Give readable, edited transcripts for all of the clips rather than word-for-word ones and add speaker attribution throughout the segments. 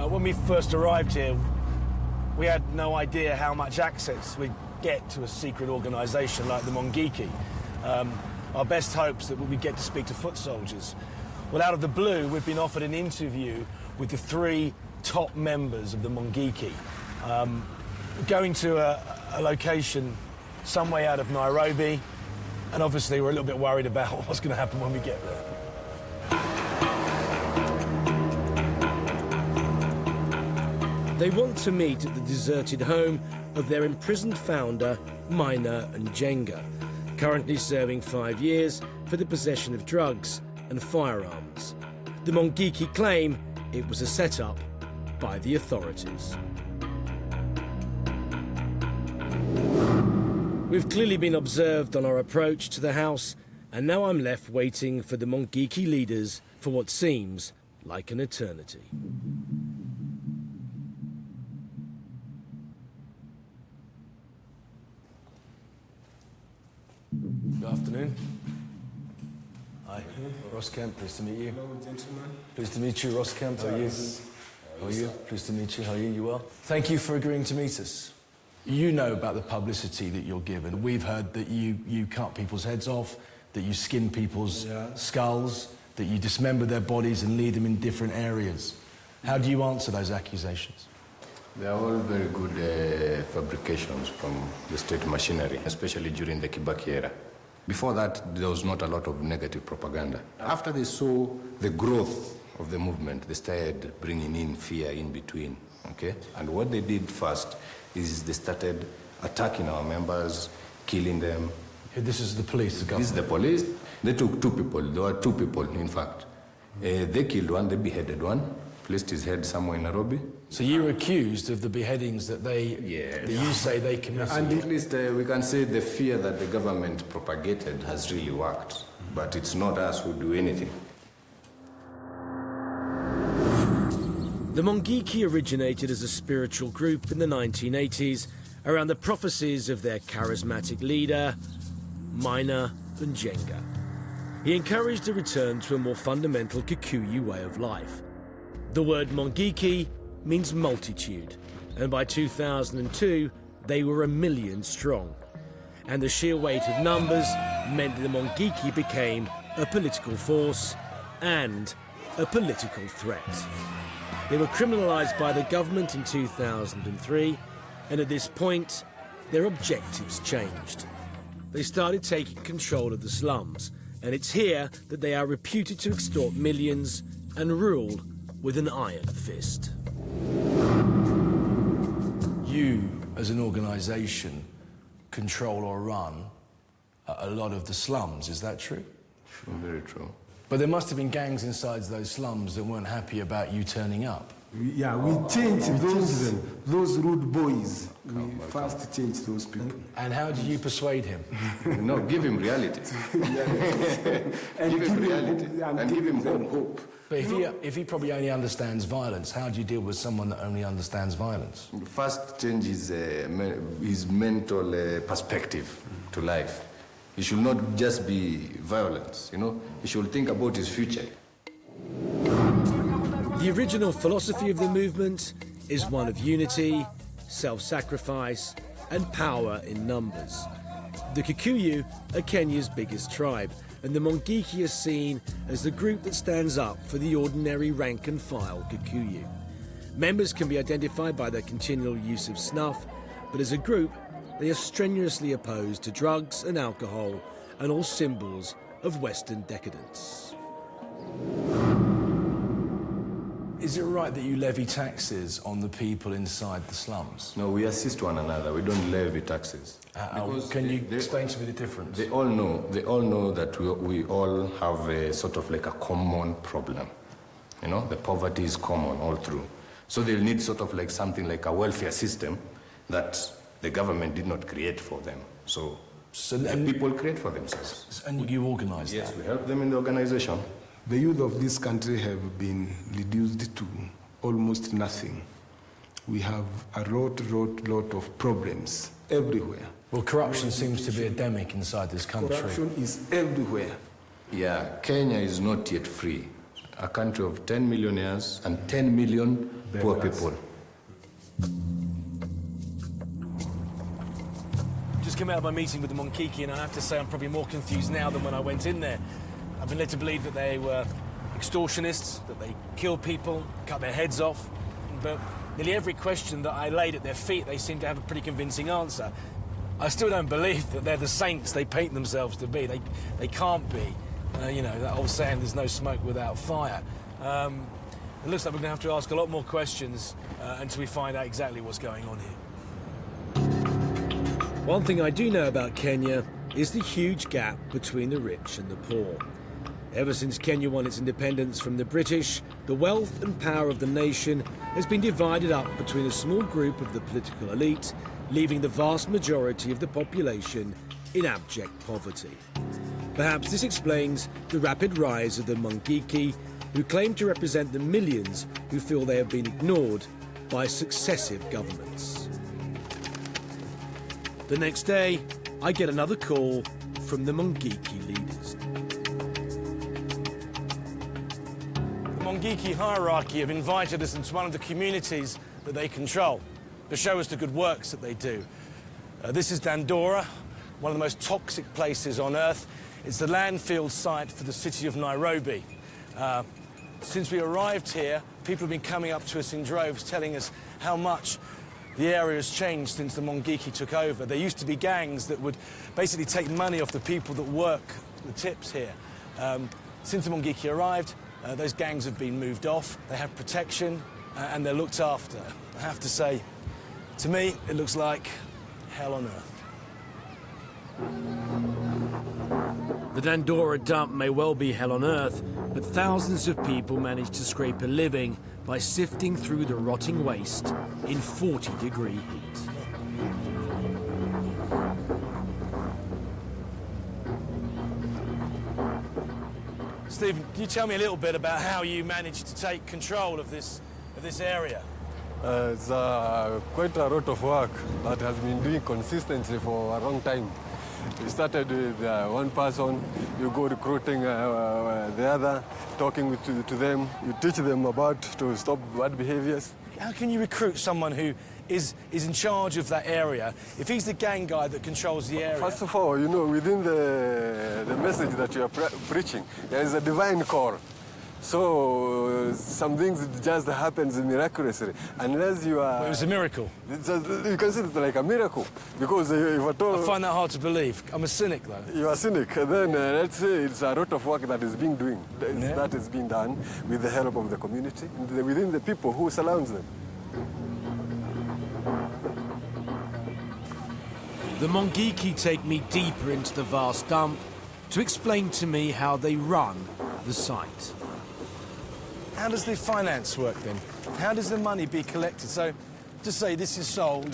Speaker 1: When we first arrived here, we had no idea how much access we'd get to a secret organisation like the Mungiki. Our best hopes that we'd get to speak to foot soldiers. Well, out of the blue, we've been offered an interview with the 3 top members of the Mungiki. Going to a location some way out of Nairobi, and obviously we're a little bit worried about what's going to happen when we get there.
Speaker 2: They want to meet at the deserted home of their imprisoned founder, Maina Njenga, currently serving 5 years for the possession of drugs and firearms. The Mungiki claim it was a setup by the authorities. We've clearly been observed on our approach to the house, and now I'm left waiting for the Mungiki leaders for what seems like an eternity.
Speaker 1: Good afternoon. Hi, Ross Kemp, pleased to meet you.
Speaker 3: Hello, gentlemen.
Speaker 1: Pleased to meet you, Ross Kemp. How are you? How are you? Pleased to meet you. How are you? You well? Thank you for agreeing to meet us. You know about the publicity that you're given. We've heard that you cut people's heads off, that you skin people's skulls, that you dismember their bodies and leave them in different areas. How do you answer those accusations?
Speaker 4: They are all very good fabrications from the state machinery, especially during the Kibaki era. Before that, there was not a lot of negative propaganda. After they saw the growth of the movement, they started bringing in fear in between, okay? And what they did first is they started attacking our members, killing them.
Speaker 1: This is the police, the government?
Speaker 4: This is the police. They took 2 people. There were 2 people, in fact. They killed one, they beheaded one, placed his head somewhere in Nairobi.
Speaker 1: So you were accused of the beheadings that you say they committed?
Speaker 4: And at least we can say the fear that the government propagated has really worked. But it's not us who do anything.
Speaker 2: The Mungiki originated as a spiritual group in the 1980s around the prophecies of their charismatic leader, Maina Njenga. He encouraged a return to a more fundamental Kikuyu way of life. The word Mungiki means multitude, and by 2002 they were 1 million strong. And the sheer weight of numbers meant the Mungiki became a political force and a political threat. They were criminalised by the government in 2003, and at this point, their objectives changed. They started taking control of the slums, and it's here that they are reputed to extort millions and rule with an iron fist.
Speaker 1: You, as an organisation, control or run a lot of the slums, is that true?
Speaker 4: True, very true.
Speaker 1: But there must have been gangs inside those slums that weren't happy about you turning up.
Speaker 3: We changed those rude boys. We first changed those people.
Speaker 1: And how did you persuade him?
Speaker 4: No, give him reality.
Speaker 3: And
Speaker 4: give him reality. And give him hope.
Speaker 1: But if he probably only understands violence, how do you deal with someone that only understands violence?
Speaker 4: First change his mental perspective to life. He should not just be violence, you know? He should think about his future.
Speaker 2: The original philosophy of the movement is one of unity, self-sacrifice, and power in numbers. The Kikuyu are Kenya's biggest tribe, and the Mungiki is seen as the group that stands up for the ordinary rank-and-file Kikuyu. Members can be identified by their continual use of snuff, but as a group, they are strenuously opposed to drugs and alcohol and all symbols of Western decadence.
Speaker 1: Is it right that you levy taxes on the people inside the slums?
Speaker 4: No, we assist one another. We don't levy taxes.
Speaker 1: Can you explain to me the difference?
Speaker 4: They all know that we all have a sort of like a common problem. You know, the poverty is common all through. So they'll need sort of like something like a welfare system that the government did not create for them. So the people create for themselves.
Speaker 1: And you organise that?
Speaker 4: Yes, we help them in the organization.
Speaker 3: The youth of this country have been reduced to almost nothing. We have a lot of problems everywhere.
Speaker 1: Well, corruption seems to be endemic inside this country.
Speaker 3: Corruption is everywhere.
Speaker 4: Yeah, Kenya is not yet free. A country of 10 millionaires and 10 million poor people.
Speaker 1: Just came out of my meeting with the Mungiki, and I have to say I'm probably more confused now than when I went in there. I've been led to believe that they were extortionists, that they killed people, cut their heads off. But nearly every question that I laid at their feet, they seem to have a pretty convincing answer. I still don't believe that they're the saints they paint themselves to be. They can't be. You know, that old saying, there's no smoke without fire. It looks like we're going to have to ask a lot more questions until we find out exactly what's going on here.
Speaker 2: One thing I do know about Kenya is the huge gap between the rich and the poor. Ever since Kenya won its independence from the British, the wealth and power of the nation has been divided up between a small group of the political elite, leaving the vast majority of the population in abject poverty. Perhaps this explains the rapid rise of the Mungiki, who claim to represent the millions who feel they have been ignored by successive governments. The next day, I get another call from the Mungiki leaders.
Speaker 1: The Mungiki hierarchy have invited us into one of the communities that they control to show us the good works that they do. This is Dandora, one of the most toxic places on Earth. It's the landfill site for the city of Nairobi. Since we arrived here, people have been coming up to us in droves telling us how much the area has changed since the Mungiki took over. There used to be gangs that would basically take money off the people that work the tips here. Since the Mungiki arrived, those gangs have been moved off. They have protection and they're looked after. I have to say, to me, it looks like hell on earth.
Speaker 2: The Dandora dump may well be hell on earth, but thousands of people manage to scrape a living by sifting through the rotting waste in 40-degree heat.
Speaker 1: Stephen, can you tell me a little bit about how you managed to take control of this area?
Speaker 5: It's quite a lot of work that has been doing consistently for a long time. We started with one person, you go recruiting the other, talking to them, you teach them about to stop bad behaviors.
Speaker 1: How can you recruit someone who is in charge of that area if he's the gang guy that controls the area?
Speaker 5: First of all, you know, within the message that you are preaching, there is a divine core. So some things just happens miraculously, unless you are...
Speaker 1: Well, it was a miracle.
Speaker 5: You consider it like a miracle, because if at all...
Speaker 1: I find that hard to believe. I'm a cynic, though.
Speaker 5: You are cynic. Then let's say it's a lot of work that is being that is being done with the help of the community, within the people who surround them.
Speaker 2: The Mungiki take me deeper into the vast dump to explain to me how they run the site.
Speaker 1: How does the finance work then? How does the money be collected? So, just say this is sold.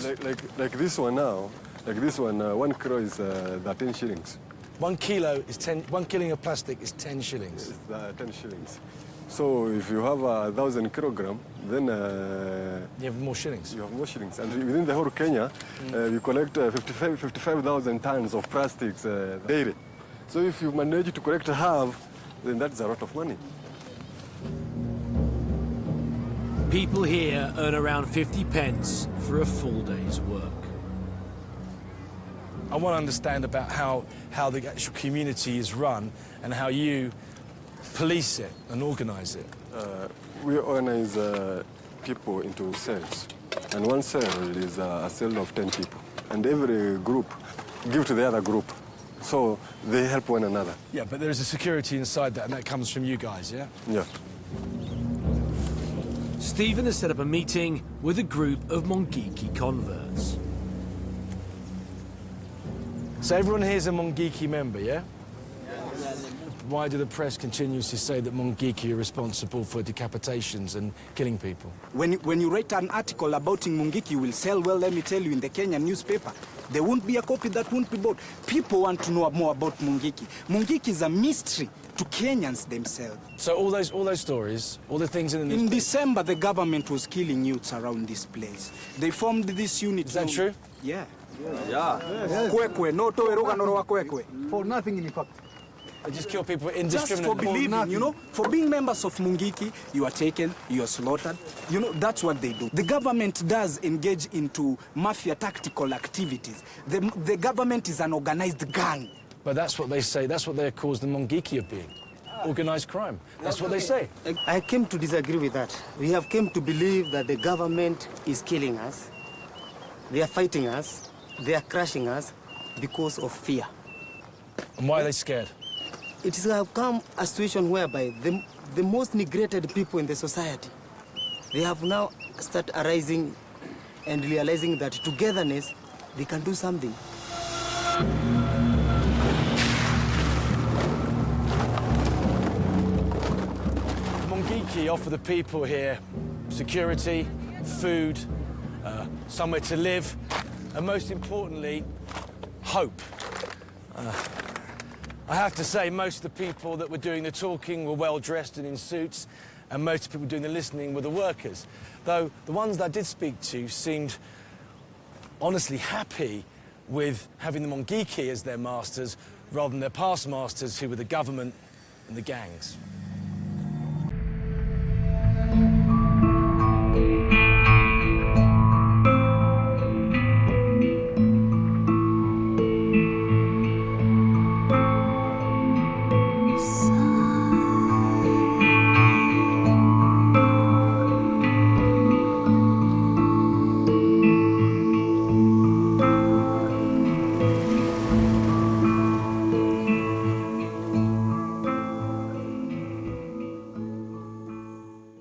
Speaker 5: Like this one now, like this one, 1 kilo is 13 shillings.
Speaker 1: 1 kilo is 10. 1 kilo of plastic is 10 shillings.
Speaker 5: It's 10 shillings. So if you have 1,000 kilogram, then
Speaker 1: you have more shillings.
Speaker 5: You have more shillings, and within the whole Kenya, you collect 55,000 tons of plastics daily. So if you manage to collect half, then that's a lot of money.
Speaker 2: People here earn around 50 pence for a full day's work.
Speaker 1: I want to understand about how the actual community is run and how you police it and organize it.
Speaker 5: We organize people into cells, and one cell is a cell of 10 people, and every group give to the other group, so they help one another.
Speaker 1: Yeah, but there is a security inside that, and that comes from you guys, yeah?
Speaker 5: Yeah.
Speaker 2: Stephen has set up a meeting with a group of Mungiki converts.
Speaker 1: So everyone here is a Mungiki member, yeah? Why do the press continuously say that Mungiki are responsible for decapitations and killing people?
Speaker 6: When you write an article about Mungiki, you will sell well, let me tell you, in the Kenyan newspaper. There won't be a copy that won't be bought. People want to know more about Mungiki. Mungiki is a mystery to Kenyans themselves.
Speaker 1: So all those stories, all the things in the newspaper...
Speaker 6: In December, the government was killing youths around this place. They formed this unit...
Speaker 1: Is that true?
Speaker 6: Yeah. Yeah. Kwekwe, no to eruga no wa kwekwe.
Speaker 7: For nothing, in fact.
Speaker 1: They just kill people
Speaker 6: Just
Speaker 1: indiscriminately.
Speaker 6: for believing, you know, for being members of Mungiki, you are taken, you are slaughtered. You know, that's what they do. The government does engage into mafia tactical activities. The government is an organized gang.
Speaker 1: But that's what they say. That's what they accuse the Mungiki of being. Organized crime. That's what they say.
Speaker 7: I came to disagree with that. We have come to believe that the government is killing us. They are fighting us. They are crushing us because of fear.
Speaker 1: And why are they scared?
Speaker 7: It has come a situation whereby the most neglected people in the society, they have now started arising and realizing that togetherness, they can do something.
Speaker 1: Mungiki offer the people here security, food, somewhere to live, and most importantly, hope. I have to say, most of the people that were doing the talking were well dressed and in suits, and most of the people doing the listening were the workers. Though the ones that I did speak to seemed honestly happy with having the Mungiki as their masters rather than their past masters, who were the government and the gangs.